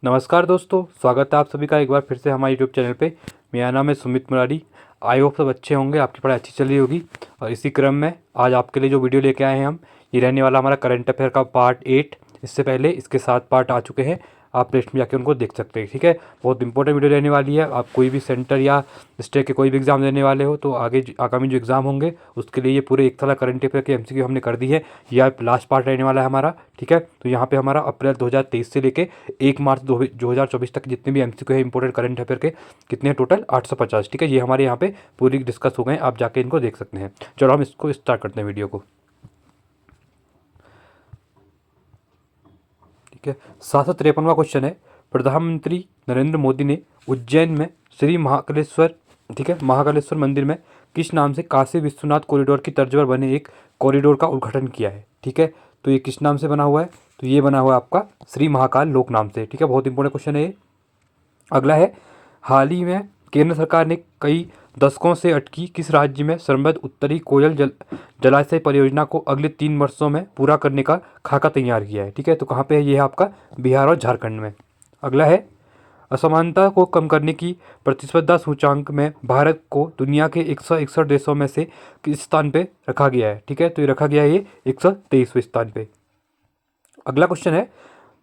नमस्कार दोस्तों, स्वागत है आप सभी का एक बार फिर से हमारे यूट्यूब चैनल पे। मेरा नाम है सुमित मुरारी। आई होप सब अच्छे होंगे, आपकी पढ़ाई अच्छी चल रही होगी। और इसी क्रम में आज आपके लिए जो वीडियो लेके आए हैं हम, ये रहने वाला हमारा करंट अफेयर का पार्ट 8। इससे पहले इसके 7 पार्ट आ चुके हैं, आप प्लेलिस्ट में जाके उनको देख सकते हैं। ठीक है, बहुत इंपॉर्टेंट वीडियो रहने वाली है। आप कोई भी सेंटर या स्टेट के कोई भी एग्ज़ाम देने वाले हो तो आगे आगामी जो एग्ज़ाम होंगे उसके लिए ये पूरे एक साल करंट अफेयर की एमसीक्यू हमने कर दी है। यह लास्ट पार्ट रहने वाला है हमारा। ठीक है, तो यहाँ पे हमारा अप्रैल 2023 से लेके 1 मार्च 2024 तक जितने भी एमसीक्यू है इंपॉर्टेंट करंट अफेयर के, कितने टोटल 850। ठीक है, ये हमारे यहाँ पे पूरी डिस्कस हो गए, आप जाके इनको देख सकते हैं। चलो हम इसको स्टार्ट करते हैं वीडियो को। ठीक है, 753वां क्वेश्चन है, प्रधानमंत्री नरेंद्र मोदी ने उज्जैन में श्री महाकालेश्वर, ठीक है, महाकालेश्वर मंदिर में किस नाम से काशी विश्वनाथ कॉरिडोर की तर्ज पर बने एक कॉरिडोर का उद्घाटन किया है। ठीक है, तो ये किस नाम से बना हुआ है, तो ये बना हुआ है आपका श्री महाकाल लोक नाम से। ठीक है, बहुत इंपॉर्टेंट क्वेश्चन है ये। अगला है, हाल ही में केंद्र सरकार ने कई दशकों से अटकी किस राज्य में समृद्ध उत्तरी कोयल जलाशय परियोजना को अगले 3 वर्षों में पूरा करने का खाका तैयार किया है। ठीक है, तो कहाँ पे है, ये है आपका बिहार और झारखंड में। अगला है, असमानता को कम करने की प्रतिस्पर्धा सूचांक में भारत को दुनिया के 161 देशों में से किस स्थान पे रखा गया है। ठीक है, तो ये रखा गया है ये 123वें स्थान पे। अगला क्वेश्चन है,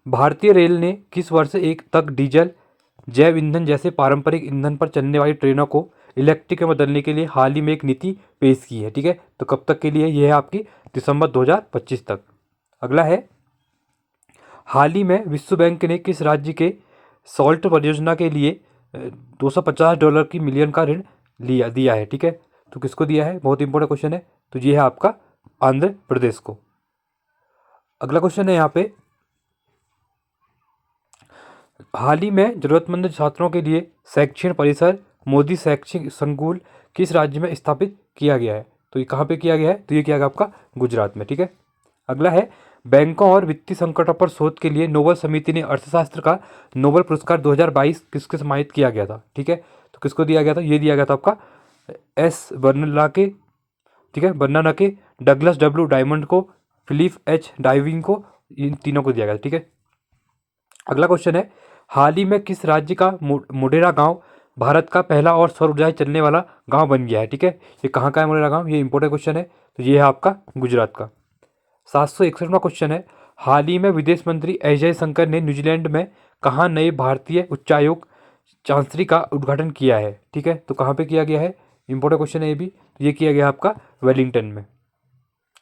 भारतीय रेल ने किस वर्ष एक तक डीजल, जैव ईंधन जैसे पारंपरिक ईंधन पर चलने वाली ट्रेनों को इलेक्ट्रिक में बदलने के लिए हाल ही में एक नीति पेश की है। ठीक है, तो कब तक के लिए, यह है आपकी दिसंबर 2025 तक। अगला है, हाल ही में विश्व बैंक ने किस राज्य के सॉल्ट परियोजना के लिए $250 की मिलियन का ऋण दिया है। ठीक है, तो किसको दिया है, बहुत इंपॉर्टेंट क्वेश्चन है, तो ये है आपका आंध्र प्रदेश को। अगला क्वेश्चन है यहाँ पे, हाल ही में जरूरतमंद छात्रों के लिए शैक्षणिक परिसर मोदी शैक्षिक संकुल किस राज्य में स्थापित किया गया है, तो ये कहाँ पे किया गया है, तो ये किया गया आपका गुजरात में। ठीक है, अगला है, बैंकों और वित्तीय संकटों पर शोध के लिए नोबेल समिति ने अर्थशास्त्र का नोबेल पुरस्कार 2022 किसके सम्मानित किया गया था। ठीक है, तो किसको दिया गया था, ये दिया गया था आपका एस बर्नला के, ठीक है, बर्नाना के, डगलस डब्ल्यू डायमंड को, फिलिप एच डाइविंग को, इन तीनों को दिया गया। ठीक है, अगला क्वेश्चन है, हाल ही में किस राज्य का मोढेरा गांव भारत का पहला और सौर ऊर्जा से चलने वाला गांव बन गया है। ठीक है, ये कहाँ का है मोढेरा गांव, ये इंपॉर्टेंट क्वेश्चन है, तो ये है आपका गुजरात का। 761वां क्वेश्चन है, हाल ही में विदेश मंत्री एस जयशंकर ने न्यूजीलैंड में कहाँ नए भारतीय उच्चायोग चांसरी का उद्घाटन किया है। ठीक है, तो कहाँ पे किया गया है, इंपॉर्टेंट क्वेश्चन है ये भी, तो ये किया गया आपका वेलिंगटन में।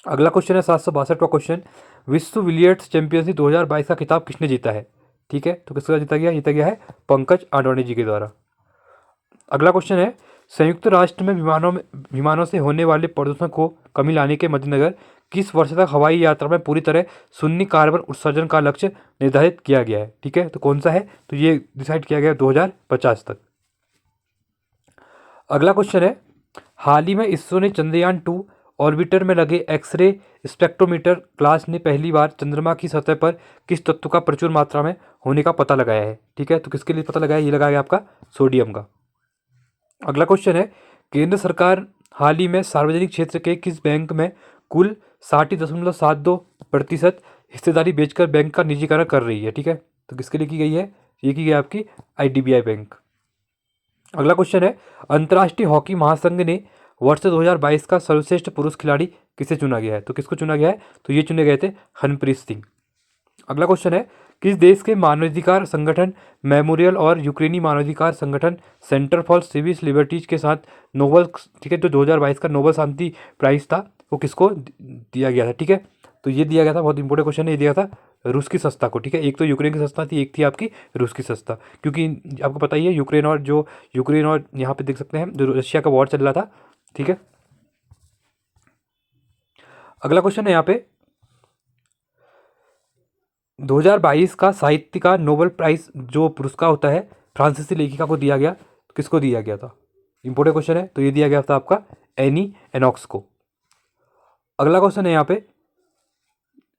अगला क्वेश्चन है 762वां क्वेश्चन, विश्व बिलियर्ड्स चैंपियनशिप 2022 का खिताब किसने जीता है। ठीक है, तो किसका जीता गया है पंकज आडवाणी जी के द्वारा। अगला क्वेश्चन है, संयुक्त राष्ट्र में विमानों से होने वाले प्रदूषण को कमी लाने के मद्देनजर किस वर्ष तक हवाई यात्रा में पूरी तरह शून्य कार्बन उत्सर्जन का लक्ष्य निर्धारित किया गया है। ठीक है, तो कौन सा है, तो ये डिसाइड किया गया है 2050 तक। अगला क्वेश्चन है, हाल ही में इसरो ने चंद्रयान-2 ऑर्बिटर में लगे एक्सरे स्पेक्ट्रोमीटर क्लास ने पहली बार चंद्रमा की सतह पर किस तत्व का प्रचुर मात्रा में होने का पता लगाया है। ठीक है, तो किसके लिए पता लगाया, ये लगाया गया आपका सोडियम का। अगला क्वेश्चन है, केंद्र सरकार हाल ही में सार्वजनिक क्षेत्र के किस बैंक में कुल 60.72% हिस्सेदारी बेचकर बैंक का निजीकरण कर रही है। ठीक है, तो किसके लिए की गई है, ये की गई आपकी IDBI बैंक। अगला क्वेश्चन है, अंतर्राष्ट्रीय हॉकी महासंघ ने वर्ष 2022 का सर्वश्रेष्ठ पुरुष खिलाड़ी किसे चुना गया है, तो किसको चुना गया है, तो ये चुने गए थे हरप्रीत सिंह। अगला क्वेश्चन है, किस देश के मानवाधिकार संगठन मेमोरियल और यूक्रेनी मानवाधिकार संगठन सेंटर फॉर सिविल लिबर्टीज के साथ नोबेल, ठीक है, जो 2022 का नोबेल शांति प्राइज था वो किसको दिया गया था। ठीक है, तो ये दिया गया था, बहुत इंपॉर्टेंट क्वेश्चन है, ये दिया था रूस की संस्था को। ठीक है, एक तो यूक्रेन की संस्था थी, एक थी आपकी रूस की संस्था, क्योंकि आपको पता ही है यूक्रेन और यहाँ पे देख सकते हैं जो रशिया का वॉर चल रहा था। ठीक है, अगला क्वेश्चन है यहाँ पे, 2022 का साहित्य का नोबेल प्राइज जो पुरस्कार होता है फ्रांसीसी लेखिका को दिया गया, तो किसको दिया गया था, इंपॉर्टेंट क्वेश्चन है, तो ये दिया गया था आपका एनी एनॉक्स को। अगला क्वेश्चन है यहाँ पे,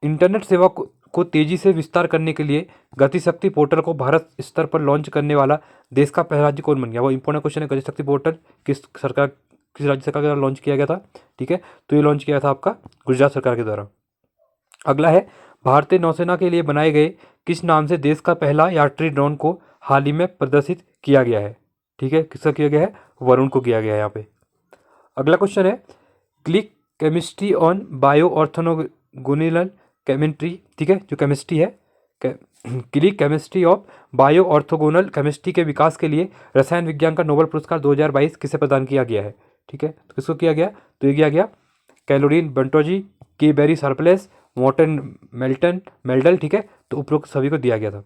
इंटरनेट सेवा को तेजी से विस्तार करने के लिए गतिशक्ति पोर्टल को भारत स्तर पर लॉन्च करने वाला देश का पहला राज्य कौन बन गया, वो इंपॉर्टेंट क्वेश्चन है। गतिशक्ति पोर्टल किस राज्य सरकार के द्वारा लॉन्च किया गया था। ठीक है, तो ये लॉन्च किया था आपका गुजरात सरकार के द्वारा। अगला है, भारतीय नौसेना के लिए बनाए गए किस नाम से देश का पहला यात्री ड्रोन को हाल ही में प्रदर्शित किया गया है? ठीक है, किसका किया गया है? वरुण को किया गया है यहाँ पे। अगला क्वेश्चन है click chemistry on bio orthogonal chemistry, ठीक है, जो केमिस्ट्री है click chemistry of bio orthogonal chemistry के विकास के लिए रसायन विज्ञान का नोबेल पुरस्कार 2022 किसे प्रदान किया गया है? ठीक है, तो किसको किया गया? तो ये किया गया कैलोरीन बंटोजी, के बेरी सरप्लेस, मॉर्टन मेल्टन, ठीक है, तो उपरोक्त सभी को दिया गया था।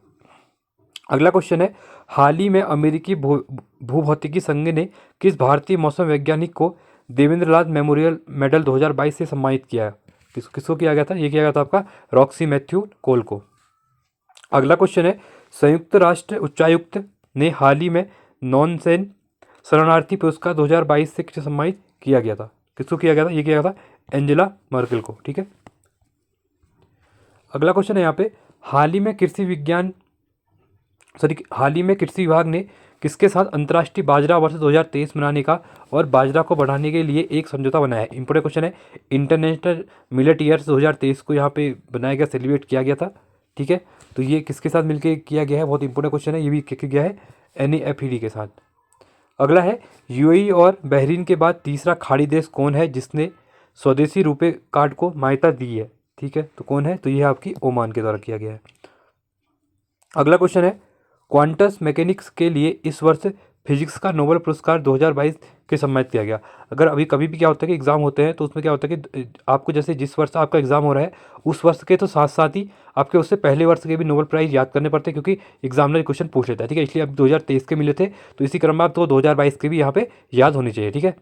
अगला क्वेश्चन है हाल ही में अमेरिकी भूभौतिकी संघ ने किस भारतीय मौसम वैज्ञानिक को देवेंद्र लाल मेमोरियल मेडल 2022 से सम्मानित किया है? किसको किया गया था? ये किया गया था आपका रॉक्सी मैथ्यू कोल को। अगला क्वेश्चन है संयुक्त राष्ट्र उच्चायुक्त ने हाल ही में नॉनसेन शरणार्थी पुरस्कार 2022 से किसे सम्मानित किया गया था? किसको किया गया था? ये किया गया था एंजेला मर्केल को, ठीक है। अगला क्वेश्चन है यहाँ पे हाल ही में कृषि विभाग ने किसके साथ अंतर्राष्ट्रीय बाजरा वर्ष 2023 मनाने का और बाजरा को बढ़ाने के लिए एक समझौता बनाया है? इंपॉर्टेंट क्वेश्चन है। इंटरनेशनल मिलेट ईयर्स 2023 को यहाँ पे बनाया गया, सेलिब्रेट किया गया था, ठीक है। तो ये किसके साथ मिलकर किया गया है? बहुत इंपॉर्टेंट क्वेश्चन है, ये भी किया गया है NAFED के साथ। अगला है UAE और बहरीन के बाद तीसरा खाड़ी देश कौन है जिसने स्वदेशी रुपए कार्ड को मान्यता दी है? ठीक है, तो कौन है? तो ये आपकी ओमान के द्वारा किया गया है। अगला क्वेश्चन है क्वांटम मैकेनिक्स के लिए इस वर्ष फिजिक्स का नोबेल पुरस्कार 2022 के सम्मानित किया गया। अगर अभी कभी भी क्या होता है कि एग्जाम होते हैं तो उसमें क्या होता है कि आपको जैसे जिस वर्ष आपका एग्जाम हो रहा है उस वर्ष के तो साथ साथ ही आपके उससे पहले वर्ष के भी नोबेल प्राइज याद करने पड़ते हैं, क्योंकि एग्जामिनर क्वेश्चन पूछ लेता है, ठीक है। इसलिए अब 2023 के मिले थे तो इसी क्रम में आप तो 2022 के भी यहाँ पे याद होनी चाहिए, ठीक है।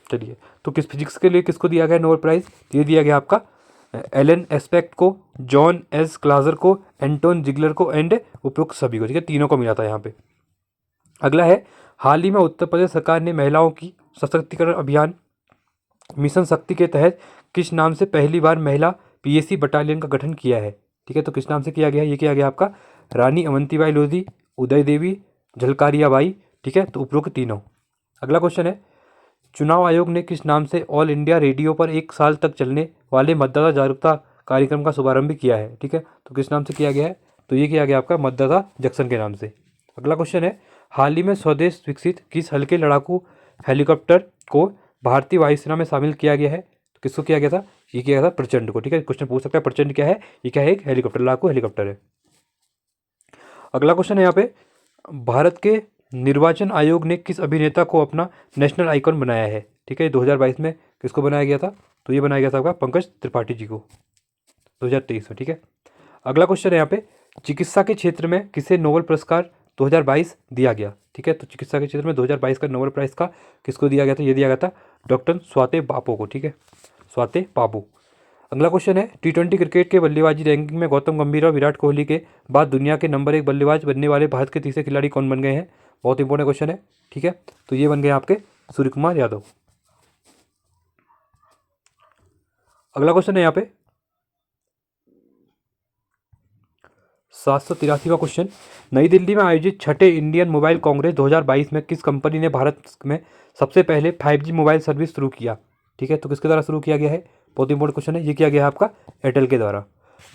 चलिए, तो किस फिजिक्स के लिए किसको दिया गया नोबेल प्राइज? ये दिया गया आपका एलन एस्पेक्ट को, जॉन एस क्लाजर को, एंटोन जिगलर को एंड उपरोक्त सभी को, ठीक है, तीनों को मिला था यहाँ पे। अगला है हाल ही में उत्तर प्रदेश सरकार ने महिलाओं की सशक्तिकरण अभियान मिशन शक्ति के तहत किस नाम से पहली बार महिला PAC बटालियन का गठन किया है? ठीक है, तो किस नाम से किया गया? ये किया गया आपका रानी अवंतीबाई लोधी, उदय देवी, झलकारिया बाई, ठीक है, तो उपरोक्त तीनों। अगला क्वेश्चन है चुनाव आयोग ने किस नाम से ऑल इंडिया रेडियो पर 1 साल तक चलने वाले मतदाता जागरूकता कार्यक्रम का शुभारंभ किया है? ठीक है, तो किस नाम से किया गया है? तो ये किया गया आपका मतदाता जंक्शन के नाम से। अगला क्वेश्चन है हाल ही में स्वदेश विकसित किस हल्के लड़ाकू हेलीकॉप्टर को भारतीय वायुसेना में शामिल किया गया है? तो किसको किया गया था? ये किया गया था प्रचंड को, ठीक है। क्वेश्चन पूछ सकता है प्रचंड क्या है? ये क्या है? एक हेलीकॉप्टर, लड़ाकू हेलीकॉप्टर है। अगला क्वेश्चन है यहाँ पे भारत के निर्वाचन आयोग ने किस अभिनेता को अपना नेशनल आइकॉन बनाया है? ठीक है, 2022 में किसको बनाया गया था? तो ये बनाया गया था आपका पंकज त्रिपाठी जी को 2023 में, ठीक है। अगला क्वेश्चन है यहाँ पे चिकित्सा के क्षेत्र में किसे नोबेल पुरस्कार 2022 दिया गया? ठीक है, तो चिकित्सा के क्षेत्र में 2022 का नोबेल प्राइज का किसको दिया गया था? ये दिया गया था डॉक्टर स्वाति बापू को, ठीक है, स्वाति बापू। अगला क्वेश्चन है T20 क्रिकेट के बल्लेबाजी रैंकिंग में गौतम गंभीर और विराट कोहली के बाद दुनिया के नंबर 1 बल्लेबाज बनने वाले भारत के तीसरे खिलाड़ी कौन बन गए हैं? बहुत इंपॉर्टेंट क्वेश्चन है, ठीक है, तो ये बन गए आपके सूर्य कुमार यादव। अगला क्वेश्चन है यहाँ पे 783वां क्वेश्चन नई दिल्ली में आयोजित छठे इंडियन मोबाइल कांग्रेस 2022 में किस कंपनी ने भारत में सबसे पहले 5G मोबाइल सर्विस शुरू किया? ठीक है, तो किसके द्वारा शुरू किया गया है? बहुत इंपॉर्टेंट क्वेश्चन है, ये किया गया है आपका एयरटेल के द्वारा।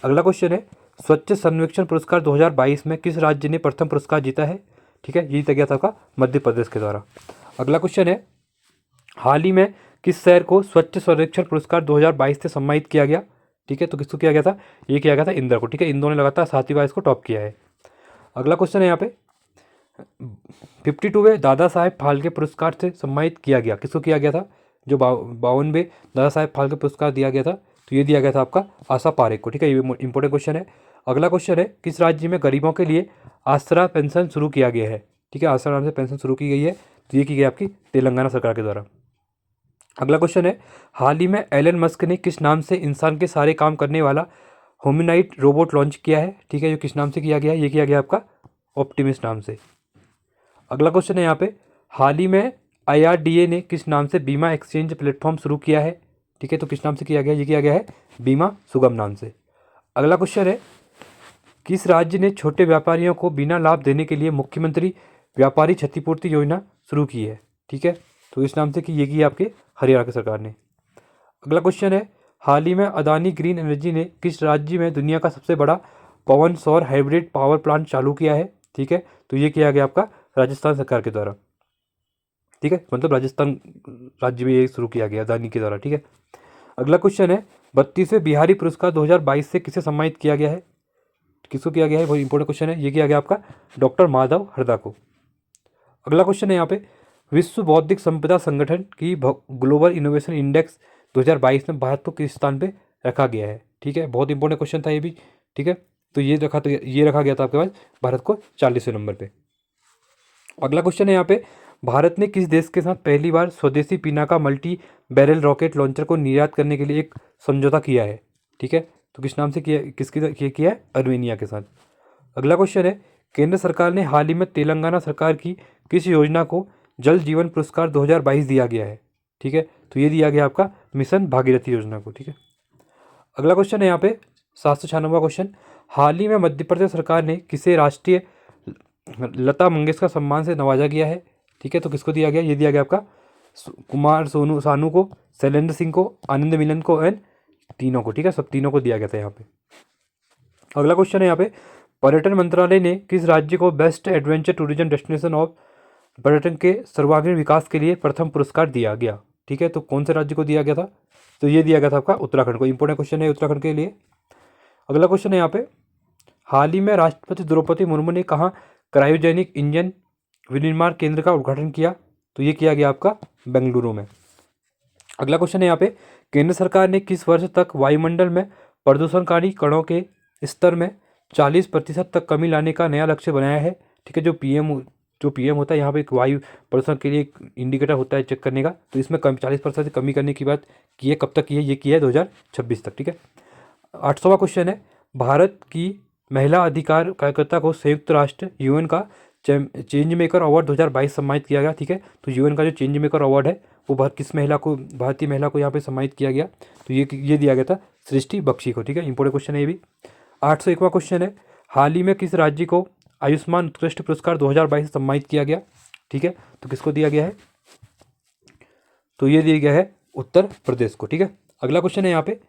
अगला क्वेश्चन है स्वच्छ सर्वेक्षण पुरस्कार 2022 में किस राज्य ने प्रथम पुरस्कार जीता है? ठीक है, ये गया था आपका मध्य प्रदेश के द्वारा। अगला क्वेश्चन है हाल ही में किस शहर को स्वच्छ सर्वेक्षण पुरस्कार 2022 से सम्मानित किया गया? ठीक है, तो किसको किया गया था? ये किया गया था इंदौर को, ठीक है, इंदौर ने लगातार 7वीं बार इसको टॉप किया है। अगला क्वेश्चन है यहाँ पे 52वें दादा साहेब फाल्के पुरस्कार से सम्मानित किया गया, किसको किया गया था? जो 52वें दादा साहेब फाल्के पुरस्कार दिया गया था, तो ये दिया गया था आपका आशा पारेख को, ठीक है, ये इंपॉर्टेंट क्वेश्चन है। अगला क्वेश्चन है किस राज्य में गरीबों के लिए आसरा पेंशन शुरू किया गया है? ठीक है, आसरा नाम से पेंशन शुरू की गई है, तो ये की गई आपकी तेलंगाना सरकार के द्वारा। अगला क्वेश्चन है हाल ही में एलन मस्क ने किस नाम से इंसान के सारे काम करने वाला ह्यूमनॉइड रोबोट लॉन्च किया है? ठीक है, जो किस नाम से किया गया है? ये किया गया आपका ऑप्टिमिस्ट नाम से। अगला क्वेश्चन है यहाँ पे हाल ही में IRDA ने किस नाम से बीमा एक्सचेंज प्लेटफॉर्म शुरू किया है? ठीक है, तो किस नाम से किया गया? ये किया गया है बीमा सुगम नाम से। अगला क्वेश्चन है किस राज्य ने छोटे व्यापारियों को बिना लाभ देने के लिए मुख्यमंत्री व्यापारी क्षतिपूर्ति योजना शुरू की है? ठीक है, तो इस नाम से कि ये की आपके हरियाणा की सरकार ने। अगला क्वेश्चन है हाल ही में अदानी ग्रीन एनर्जी ने किस राज्य में दुनिया का सबसे बड़ा पवन सौर हाइब्रिड पावर प्लांट चालू किया है? ठीक है, तो ये किया गया आपका राजस्थान सरकार के द्वारा। ठीक है, मतलब राजस्थान राज्य में ये शुरू किया गया अदानी के द्वारा। ठीक है, अगला क्वेश्चन है 32वें बिहारी पुरस्कार 2022 से किसे सम्मानित किया गया है? किसको किया गया है? बहुत इंपॉर्टेंट क्वेश्चन है, ये किया गया आपका डॉक्टर माधव हरदा को। अगला क्वेश्चन है यहाँ पे विश्व बौद्धिक संपदा संगठन की ग्लोबल इनोवेशन इंडेक्स 2022 में भारत को किस स्थान पे रखा गया है? ठीक है, बहुत इंपॉर्टेंट क्वेश्चन था ये भी। ठीक है, तो ये रखा गया था आपके पास भारत को 40वें नंबर पे। अगला क्वेश्चन है यहाँ पे भारत ने किस देश के साथ पहली बार स्वदेशी Pinaka multi barrel rocket launcher को निर्यात करने के लिए एक समझौता किया है? ठीक है, तो किस नाम से किया है? अर्मेनिया के साथ। अगला क्वेश्चन है केंद्र सरकार ने हाल ही में तेलंगाना सरकार की किस योजना को जल जीवन पुरस्कार 2022 दिया गया है? ठीक है, तो ये दिया गया आपका मिशन भागीरथी योजना को। ठीक है, अगला क्वेश्चन है यहाँ पे 796वां क्वेश्चन, हाल ही में मध्य प्रदेश सरकार ने किसे राष्ट्रीय लता मंगेशकर सम्मान से नवाजा गया है? ठीक है, तो किसको दिया गया? ये दिया गया आपका कुमार सोनू सानू को, शैलेंद्र सिंह को, आनंद मिलन को एंड तीनों को। ठीक है, सब तीनों को दिया गया था यहाँ पे। अगला क्वेश्चन है यहाँ पे पर्यटन मंत्रालय ने किस राज्य को best adventure tourism destination of पर्यटन के सर्वांगीण विकास के लिए प्रथम पुरस्कार दिया गया? ठीक है, तो कौन से राज्य को दिया गया था? तो ये दिया गया था आपका उत्तराखंड को। इंपॉर्टेंट क्वेश्चन है उत्तराखंड के लिए। अगला क्वेश्चन है यहाँ पे हाल ही में राष्ट्रपति द्रौपदी मुर्मू ने कहाँ क्रायोजेनिक इंजन विनिर्माण केंद्र का उद्घाटन किया? तो ये किया गया आपका बेंगलुरु में। अगला क्वेश्चन है यहाँ पे केंद्र सरकार ने किस वर्ष तक वायुमंडल में प्रदूषणकारी कणों के स्तर में 40% तक कमी लाने का नया लक्ष्य बनाया है? ठीक है, जो पीएम होता है यहाँ पे एक वायु प्रदूषण के लिए एक इंडिकेटर होता है चेक करने का, तो इसमें 40% कमी करने की बात की है। कब तक की है? ये की है 2026 तक। ठीक है, 8वां क्वेश्चन है भारत की महिला अधिकार कार्यकर्ता को संयुक्त राष्ट्र यूएन का चेंज मेकर अवार्ड 2022 सम्मानित किया गया। ठीक है, तो यूएन का जो चेंज मेकर अवार्ड है वो भारतीय महिला को यहाँ पे सम्मानित किया गया, तो ये दिया गया था सृष्टि बख्शी को। ठीक है, इंपॉर्टेंट क्वेश्चन है ये भी। 801वां क्वेश्चन है हाल ही में किस राज्य को आयुष्मान उत्कृष्ट पुरस्कार 2022 से सम्मानित किया गया? ठीक है, तो किसको दिया गया है? तो ये दिया गया है उत्तर प्रदेश को। ठीक है, अगला क्वेश्चन है यहाँ पे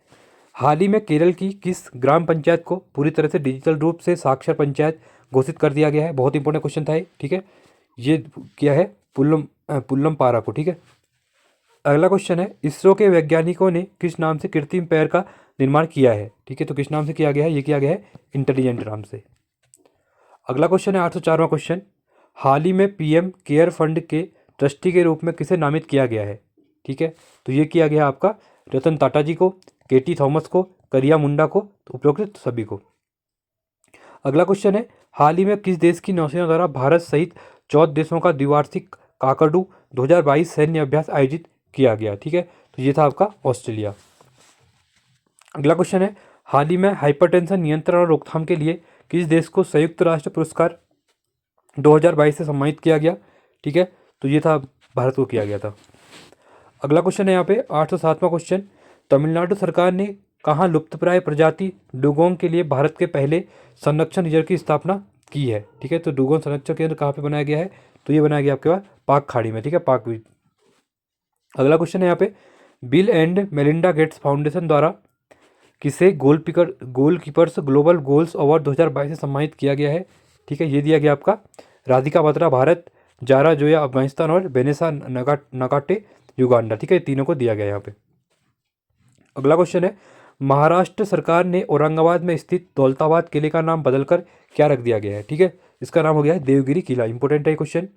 हाल ही में केरल की किस ग्राम पंचायत को पूरी तरह से डिजिटल रूप से साक्षर पंचायत घोषित कर दिया गया है? बहुत इंपॉर्टेंट क्वेश्चन था ये। ठीक है, ये क्या है? पुल्लम पारा को। ठीक है, अगला क्वेश्चन है इसरो के वैज्ञानिकों ने किस नाम से कृत्रिम पैर का निर्माण किया है? ठीक है, तो किस नाम से किया गया है? ये किया गया है इंटेलिजेंट नाम से। अगला क्वेश्चन है 804वां क्वेश्चन हाल ही में पीएम केयर फंड के ट्रस्टी के रूप में किसे नामित किया गया है? ठीक है, तो ये किया गया आपका रतन टाटा जी को, केटी थॉमस को, करिया मुंडा को, तो उपरोक्त सभी को। अगला क्वेश्चन है हाल ही में किस देश की नौसेना द्वारा भारत सहित 14 देशों का द्विवार्षिक काकड़ू 2022 सैन्य अभ्यास आयोजित किया गया? ठीक है, तो ये था आपका ऑस्ट्रेलिया। अगला क्वेश्चन है हाल ही में हाइपरटेंशन नियंत्रण और रोकथाम के लिए किस देश को संयुक्त राष्ट्र पुरस्कार 2022 से सम्मानित किया गया? ठीक है, तो ये था भारत को किया गया था। अगला क्वेश्चन है यहाँ पे 807वां क्वेश्चन तमिलनाडु सरकार ने कहाँ लुप्तप्राय प्रजाति डुगोंग के लिए भारत के पहले संरक्षण रिजर्व की स्थापना की है? ठीक है, तो डुगोंग संरक्षण केंद्र कहाँ पे बनाया गया है? तो ये बनाया गया आपके पास पाक खाड़ी में। ठीक है, पाक भी। अगला क्वेश्चन है यहाँ पे bill and Melinda Gates foundation द्वारा किसे गोलकीपर्स ग्लोबल गोल्स अवार्ड 2022 से सम्मानित किया गया है? ठीक है, ये दिया गया आपका राधिका बत्रा भारत, जारा जोया अफगानिस्तान और बेनेसा नगाटे युगांडा। ठीक है, तीनों को दिया गया यहाँ पे। अगला क्वेश्चन है महाराष्ट्र सरकार ने औरंगाबाद में स्थित दौलताबाद किले का नाम बदलकर क्या रख दिया गया है? ठीक है, इसका नाम हो गया है देवगिरी किला। इंपॉर्टेंट है क्वेश्चन।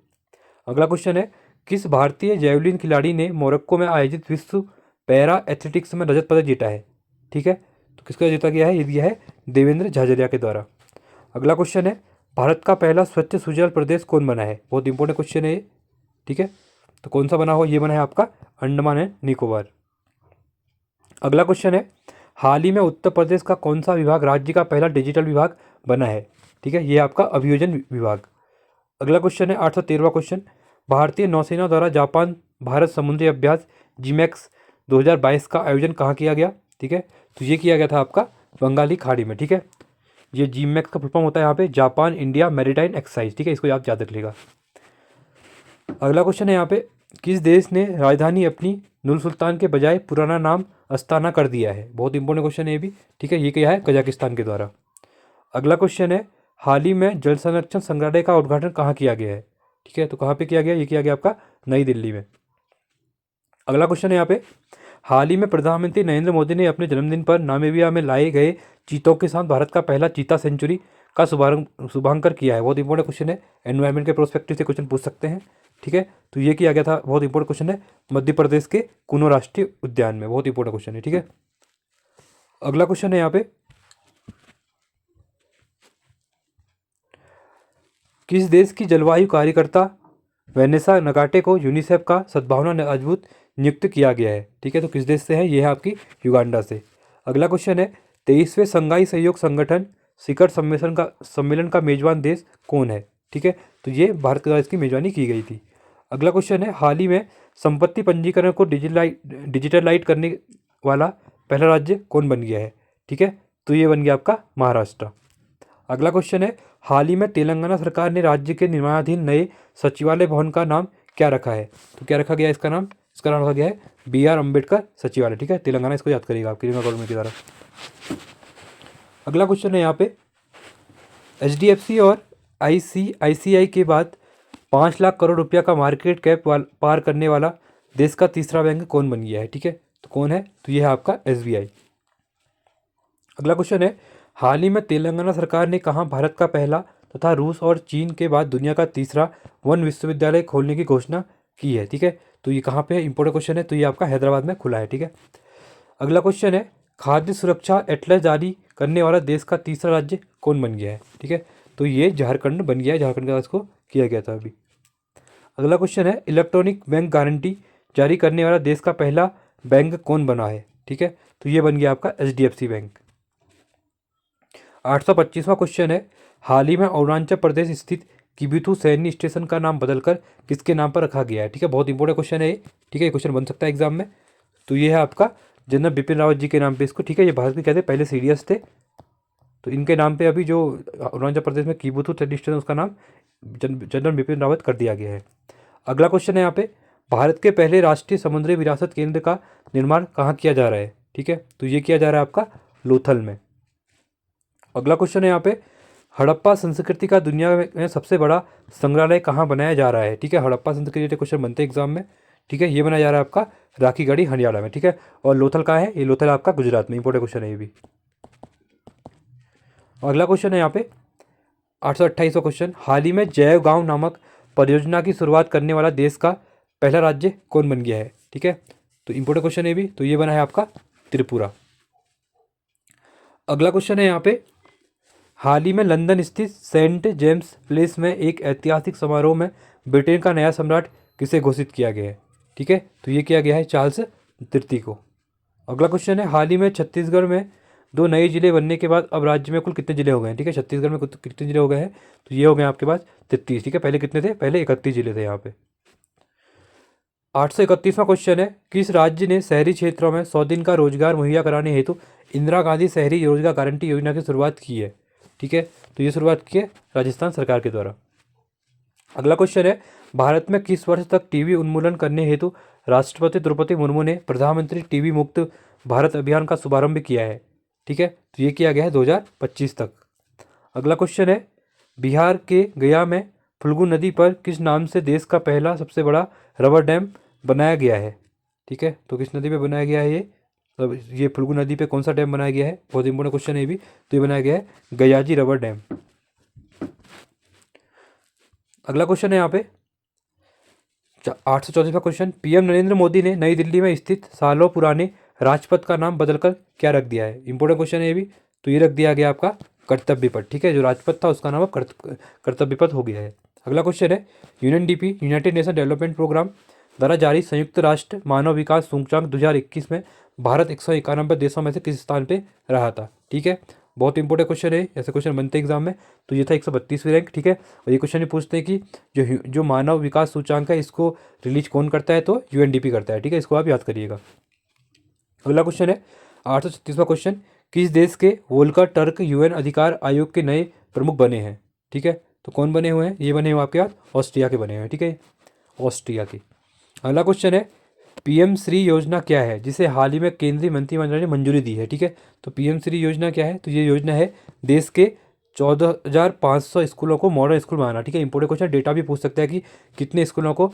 अगला क्वेश्चन है किस भारतीय जैवलिन खिलाड़ी ने मोरक्को में आयोजित विश्व पैरा एथलेटिक्स में रजत पदक जीता है? ठीक है, तो किसका जीता गया है? ये दिया है देवेंद्र झाझरिया के द्वारा। अगला क्वेश्चन है भारत का पहला स्वच्छ सुजल प्रदेश कौन बना है? बहुत इंपॉर्टेंट क्वेश्चन है ये। ठीक है, तो कौन सा बना हो? ये बना है आपका अंडमान एंड निकोबार। अगला क्वेश्चन है हाल ही में उत्तर प्रदेश का कौन सा विभाग राज्य का पहला डिजिटल विभाग बना है? ठीक है, ये आपका अभियोजन विभाग। अगला क्वेश्चन है 813वां क्वेश्चन भारतीय नौसेना द्वारा जापान भारत समुद्री अभ्यास जीमैक्स 2022 का आयोजन कहाँ किया गया? ठीक है, तो ये किया गया था आपका बंगाली खाड़ी में। ठीक है, ये जीमैक्स का फुल फॉर्म होता है यहाँ पे जापान इंडिया मैरीटाइम एक्सरसाइज। ठीक है, इसको आप याद रख लेगा। अगला क्वेश्चन है यहाँ पे किस देश ने राजधानी अपनी नूर सुल्तान के बजाय पुराना नाम अस्ताना कर दिया है। बहुत इंपॉर्टेंट क्वेश्चन है ये भी, ठीक है। ये क्या है, कजाकिस्तान के द्वारा। अगला क्वेश्चन है, हाल ही में जल संरक्षण संग्रहालय का उद्घाटन कहाँ किया गया है, ठीक है। तो कहाँ पे किया गया, ये किया गया आपका नई दिल्ली में। अगला क्वेश्चन है यहाँ पे, हाल ही में प्रधानमंत्री नरेंद्र मोदी ने अपने जन्मदिन पर नामीबिया में लाए गए चीतों के साथ भारत का पहला चीता सेंचुरी का शुभारंभ किया है। बहुत इंपॉर्टेंट क्वेश्चन है, एनवायरमेंट के प्रोस्पेक्टिव से क्वेश्चन पूछ सकते हैं, ठीक है। तो ये किया गया था, बहुत इंपॉर्टेंट क्वेश्चन है, मध्य प्रदेश के कुनो राष्ट्रीय उद्यान में। बहुत इंपॉर्टेंट क्वेश्चन है, ठीक है। अगला क्वेश्चन है यहाँ पे, किस देश की जलवायु कार्यकर्ता वेनेसा नगाटे को यूनिसेफ का सद्भावना अद्भुत नियुक्त किया गया है, ठीक है। तो किस देश से है, ये है आपकी युगांडा से। अगला क्वेश्चन है, 23वें संघाई सहयोग संगठन शिखर सम्मेलन का मेजबान देश कौन है, ठीक है। तो ये भारत के द्वारा इसकी मेजबानी की गई थी। अगला क्वेश्चन है, हाल ही में संपत्ति पंजीकरण को डिजिटलाइज करने वाला पहला राज्य कौन बन गया है, ठीक है। तो ये बन गया आपका महाराष्ट्र। अगला क्वेश्चन है, हाल ही में तेलंगाना सरकार ने राज्य के निर्माणाधीन नए सचिवालय भवन का नाम क्या रखा है। तो क्या रखा गया है इसका नाम, इसका नाम रखा गया है BR अम्बेडकर सचिवालय, ठीक है। तेलंगाना, इसको याद करिएगा आपकी गवर्नमेंट के द्वारा। अगला क्वेश्चन है यहाँ पे, HDFC और ICICI के बाद 5 लाख करोड़ रुपया का मार्केट कैप पार करने वाला देश का तीसरा बैंक कौन बन गया है, ठीक है। तो कौन है, तो ये है आपका SBI। अगला क्वेश्चन है, हाल ही में तेलंगाना सरकार ने कहाँ भारत का पहला तथा रूस और चीन के बाद दुनिया का तीसरा वन विश्वविद्यालय खोलने की घोषणा की है, ठीक है। तो ये कहाँ पे है, इंपॉर्टेंट क्वेश्चन है। तो ये आपका हैदराबाद में खुला है, ठीक है। अगला क्वेश्चन है, खाद्य सुरक्षा एटलस जारी करने वाला देश का तीसरा राज्य कौन बन गया है, ठीक है। तो ये झारखंड बन गया है, झारखंड का इसको किया गया था अभी। अगला क्वेश्चन है, इलेक्ट्रॉनिक बैंक गारंटी जारी करने वाला देश का पहला बैंक कौन बना है, ठीक है। तो ये बन गया आपका HDFC बैंक। 825वां क्वेश्चन है, हाल ही में अरुणाचल प्रदेश स्थित किबिथु सैन्य स्टेशन का नाम बदलकर किसके नाम पर रखा गया है, ठीक है। बहुत इंपॉर्टेंट क्वेश्चन है ये, ठीक है। ये क्वेश्चन बन सकता है एग्जाम में। तो ये है आपका जनरल बिपिन रावत जी के नाम पे इसको, ठीक है। ये भारत के कहते हैं पहले CDS थे, तो इनके नाम पे अभी जो अरुणाचल प्रदेश में किबिथु सैन्य स्टेशन उसका नाम जनरल बिपिन रावत कर दिया गया है। अगला क्वेश्चन है यहाँ पे, भारत के पहले राष्ट्रीय समुद्री विरासत केंद्र का निर्माण कहाँ किया जा रहा है, ठीक है। तो ये किया जा रहा है आपका लोथल में। अगला क्वेश्चन है यहाँ पे, हड़प्पा संस्कृति का दुनिया में सबसे बड़ा संग्रहालय कहाँ बनाया जा रहा है, ठीक है। हड़प्पा संस्कृति के क्वेश्चन बनते हैं एग्जाम में, ठीक है। ये बनाया जा रहा है आपका राखीगढ़ी हरियाणा में, ठीक है। और लोथल कहाँ है, ये लोथल आपका गुजरात में। इंपॉर्टेंट क्वेश्चन है ये भी। अगला क्वेश्चन है यहाँ पे 828वां क्वेश्चन, हाल ही में जैव गांव नामक परियोजना की शुरुआत करने वाला देश का पहला राज्य कौन बन गया है, ठीक है। तो इंपॉर्टेंट क्वेश्चन है भी। तो ये बना है आपका त्रिपुरा। अगला क्वेश्चन है यहाँ पे, हाल ही में लंदन स्थित सेंट जेम्स प्लेस में एक ऐतिहासिक समारोह में ब्रिटेन का नया सम्राट किसे घोषित किया गया है, ठीक है। तो ये किया गया है चार्ल्स तृतीय को। अगला क्वेश्चन है, हाल ही में छत्तीसगढ़ में 2 नए जिले बनने के बाद अब राज्य में कुल कितने जिले हो गए हैं, ठीक है। छत्तीसगढ़ में कितने जिले हो गए हैं, तो ये हो गए आपके पास 33, ठीक है। पहले कितने थे, पहले 31 जिले थे यहाँ पे। 831वां क्वेश्चन है, किस राज्य ने शहरी क्षेत्रों में 100 दिन का रोजगार मुहैया कराने हेतु इंदिरा गांधी शहरी रोजगार गारंटी योजना की शुरुआत की है, ठीक है। तो ये शुरुआत की है राजस्थान सरकार के द्वारा। अगला क्वेश्चन है, भारत में किस वर्ष तक टीबी उन्मूलन करने हेतु राष्ट्रपति द्रौपदी मुर्मू ने प्रधानमंत्री टीबी मुक्त भारत अभियान का शुभारंभ किया है, ठीक है। तो ये किया गया है 2025 तक। अगला क्वेश्चन है, बिहार के गया में फल्गु नदी पर किस नाम से देश का पहला सबसे बड़ा रबर डैम बनाया गया है, ठीक है। तो किस नदी पे बनाया गया है ये, तो ये फल्गु नदी पे कौन सा डैम बनाया गया है, बहुत इंपॉर्टेंट क्वेश्चन है भी। तो ये बनाया गया है गयाजी रबर डैम। अगला क्वेश्चन है यहाँ पे 834वां क्वेश्चन, PM नरेंद्र मोदी ने नई दिल्ली में स्थित सालों पुराने राजपथ का नाम बदलकर क्या रख दिया है, इंपॉर्टेंट क्वेश्चन है ये भी। तो ये रख दिया गया आपका कर्तव्य पथ, ठीक है। जो राजपथ था उसका नाम अब कर्तव्य पथ हो गया है। अगला क्वेश्चन है, UNDP United Nation Development Programme द्वारा जारी संयुक्त राष्ट्र मानव विकास सूचकांक 2021 में भारत 191 देशों में से किस स्थान पे रहा था, ठीक है। बहुत इंपॉर्टेंट क्वेश्चन है, ऐसे क्वेश्चन बनते हैं एग्जाम में। तो ये था 132वीं रैंक, ठीक है। और ये क्वेश्चन भी पूछते हैं कि जो मानव विकास सूचकांक है इसको रिलीज कौन करता है, तो UNDP करता है, ठीक है। इसको आप याद करिएगा। अगला क्वेश्चन है 836वां क्वेश्चन, किस देश के वोल्कर टर्क UN अधिकार आयोग के नए प्रमुख बने हैं, ठीक है। तो कौन बने हुए हैं, ये बने हुए आपके पास ऑस्ट्रिया के बने हुए हैं, ठीक है, ऑस्ट्रिया के। अगला क्वेश्चन है, पीएम श्री योजना क्या है, जिसे हाल ही में केंद्रीय मंत्रिमंडल ने मंजूरी दी है, ठीक है। तो पीएम श्री योजना क्या है, तो ये योजना है देश के 14,500 स्कूलों को मॉडर्न स्कूल बनाना, ठीक है। इंपॉर्टेंट क्वेश्चन, डेटा भी पूछ सकता है कि कितने स्कूलों को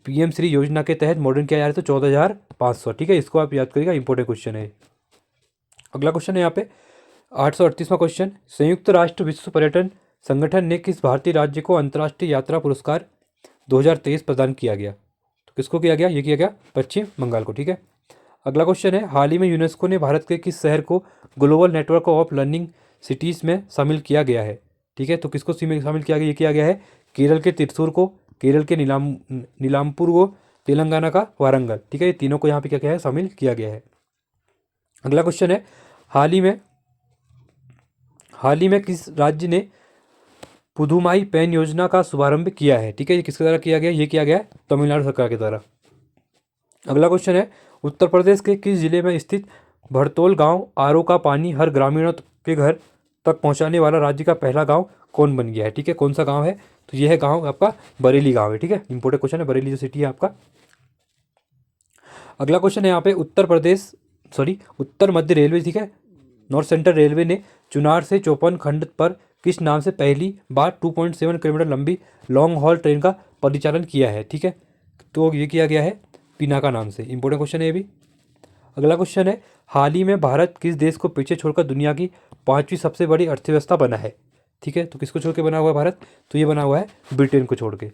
पीएम श्री योजना के तहत मॉडर्न किया जा रहा है, तो 14,500, ठीक है। इसको आप याद करिएगा, इंपॉर्टेंट क्वेश्चन है। अगला क्वेश्चन है यहाँ पे 838वां क्वेश्चन, संयुक्त राष्ट्र विश्व पर्यटन संगठन ने किस भारतीय राज्य को अंतर्राष्ट्रीय यात्रा पुरस्कार 2023 प्रदान किया गया, तो किसको किया गया, ये किया गया पश्चिम बंगाल को, ठीक है। अगला क्वेश्चन है, हाल ही में यूनेस्को ने भारत के किस शहर को global network of learning cities में शामिल किया गया है, ठीक है। तो किसको शामिल किया गया, ये किया गया है केरल के त्रिशूर को, केरल के नीलामपुर को, तेलंगाना का वारंगल, ठीक है। ये तीनों को यहाँ पे क्या किया है, शामिल किया गया है। अगला क्वेश्चन है, हाल ही में किस राज्य ने पुदुमाई पेन योजना का शुभारंभ किया है, ठीक है। ये किसके द्वारा किया गया, ये किया गया है तमिलनाडु सरकार के द्वारा। अगला क्वेश्चन है, उत्तर प्रदेश के किस जिले में स्थित भरतौल गांव आरओ का पानी हर ग्रामीणों के घर तक पहुंचाने वाला राज्य का पहला गांव कौन बन गया है, ठीक है। कौन सा गांव है, तो यह है गांव आपका बरेली गांव है, ठीक है। इंपॉर्टेंट क्वेश्चन है, बरेली जो सिटी है आपका। अगला क्वेश्चन है यहाँ पे उत्तर मध्य रेलवे, ठीक है, नॉर्थ सेंट्रल रेलवे ने चुनार से चौपन खंड पर किस नाम से पहली बार 2.7 किलोमीटर लंबी लॉन्ग हॉल ट्रेन का परिचालन किया है, ठीक है। तो ये किया गया है पिनाका नाम से। इंपॉर्टेंट क्वेश्चन है ये भी। अगला क्वेश्चन है, हाल ही में भारत किस देश को पीछे छोड़कर दुनिया की 5वीं सबसे बड़ी अर्थव्यवस्था बना है, ठीक है। तो किसको छोड़ के बना हुआ है भारत, तो ये बना हुआ है ब्रिटेन को छोड़ के।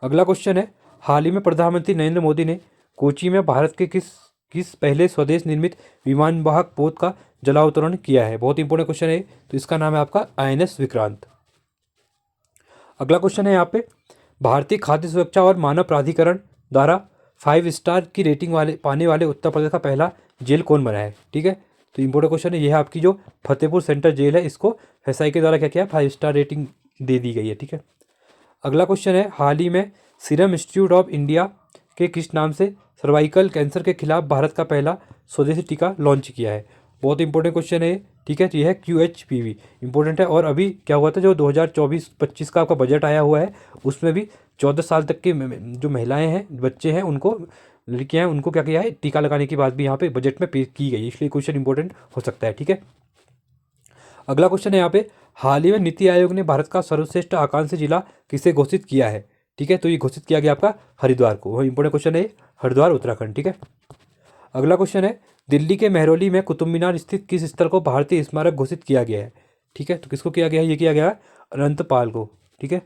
अगला क्वेश्चन है, हाल ही में प्रधानमंत्री नरेंद्र मोदी ने कोची में भारत के किस पहले स्वदेश निर्मित विमानवाहक पोत का जलावतरण किया है। बहुत इंपॉर्टेंट क्वेश्चन है, तो इसका नाम है आपका INS विक्रांत। अगला क्वेश्चन है यहाँ पे, भारतीय खाद्य सुरक्षा और मानव प्राधिकरण द्वारा 5 स्टार की रेटिंग पाने वाले उत्तर प्रदेश का पहला जेल कौन बना है, ठीक है। तो इंपॉर्टेंट क्वेश्चन है, यह है आपकी जो फतेहपुर सेंटर जेल है, इसको FSI के द्वारा क्या किया, 5 स्टार रेटिंग दे दी गई है, ठीक है। अगला क्वेश्चन है, हाल ही में सीरम इंस्टीट्यूट ऑफ इंडिया के किस नाम से सर्वाइकल कैंसर के खिलाफ भारत का पहला स्वदेशी टीका लॉन्च किया है। बहुत इंपॉर्टेंट क्वेश्चन है, ठीक है। तो यह है QHPV, इंपॉर्टेंट है। और अभी क्या हुआ था, जो 2024-25 का आपका बजट आया हुआ है, उसमें भी 14 साल तक की जो महिलाएं हैं, बच्चे हैं, उनको लड़कियां हैं, उनको क्या किया है, टीका लगाने की बात भी यहाँ पे बजट में पेश की गई, इसलिए क्वेश्चन इंपॉर्टेंट हो सकता है, ठीक है। अगला क्वेश्चन है यहाँ पे, हाल ही में नीति आयोग ने भारत का सर्वश्रेष्ठ आकांक्षी जिला किसे घोषित किया है, ठीक है। तो ये घोषित किया गया आपका हरिद्वार को। वह इंपॉर्टेंट क्वेश्चन है, हरिद्वार उत्तराखंड, ठीक है। अगला क्वेश्चन है, दिल्ली के मेहरौली में कुतुब मीनार स्थित किस स्थल को भारतीय स्मारक घोषित किया गया है, ठीक है। तो किसको किया गया है, ये किया गया है अनंतपाल को, ठीक है।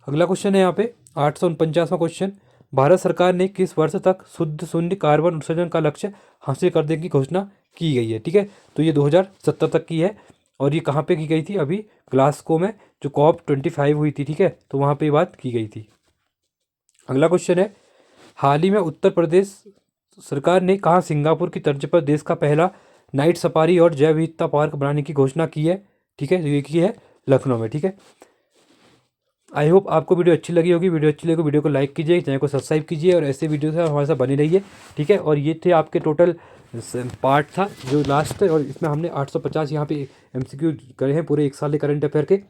अगला क्वेश्चन है यहाँ पे 849वां क्वेश्चन, भारत सरकार ने किस वर्ष तक शुद्ध शून्य कार्बन उत्सर्जन का लक्ष्य हासिल करने की घोषणा की गई है, ठीक है। तो ये 2070 तक की है, और ये कहाँ पे की गई थी, अभी ग्लासगो में जो COP25 हुई थी, ठीक है, तो वहाँ पे बात की गई थी। अगला क्वेश्चन है, हाल ही में उत्तर प्रदेश सरकार ने कहाँ सिंगापुर की तर्ज पर देश का पहला नाइट सफारी और जैव विविधता पार्क बनाने की घोषणा की है, ठीक है। तो ये की है लखनऊ में, ठीक है। आई होप आपको वीडियो अच्छी लगी होगी। वीडियो अच्छी लगी, वीडियो को लाइक कीजिए, चैनल को सब्सक्राइब कीजिए, और ऐसे वीडियो से हमारे साथ बने रहिए, ठीक है। और ये थे आपके टोटल पार्ट था जो लास्ट, और इसमें हमने 850 यहाँ पे MCQ करे हैं पूरे 1 साल के करंट अफेयर के।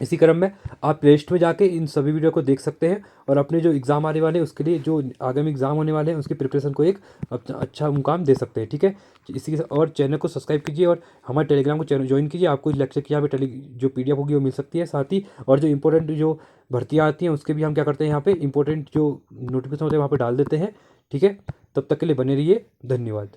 इसी क्रम में आप प्ले लिस्ट में जाके इन सभी वीडियो को देख सकते हैं, और अपने जो एग्ज़ाम आने वाले हैं उसके लिए, जो आगामी एग्ज़ाम होने वाले हैं उसकी प्रिपरेशन को एक अच्छा मुकाम दे सकते हैं, ठीक है। इसी के और चैनल को सब्सक्राइब कीजिए, और हमारे टेलीग्राम को चैनल ज्वाइन कीजिए। आपको इस लेक्चर की यहाँ पे जो PDF होगी वो मिल सकती है, साथ ही और जो इंपॉर्टेंट जो भर्तियाँ आती हैं उसके भी हम क्या करते हैं, यहाँ पे इंपॉर्टेंट जो नोटिफिकेशन होते हैं वहाँ पर डाल देते हैं, ठीक है। तब तक के लिए बने रहिए, धन्यवाद।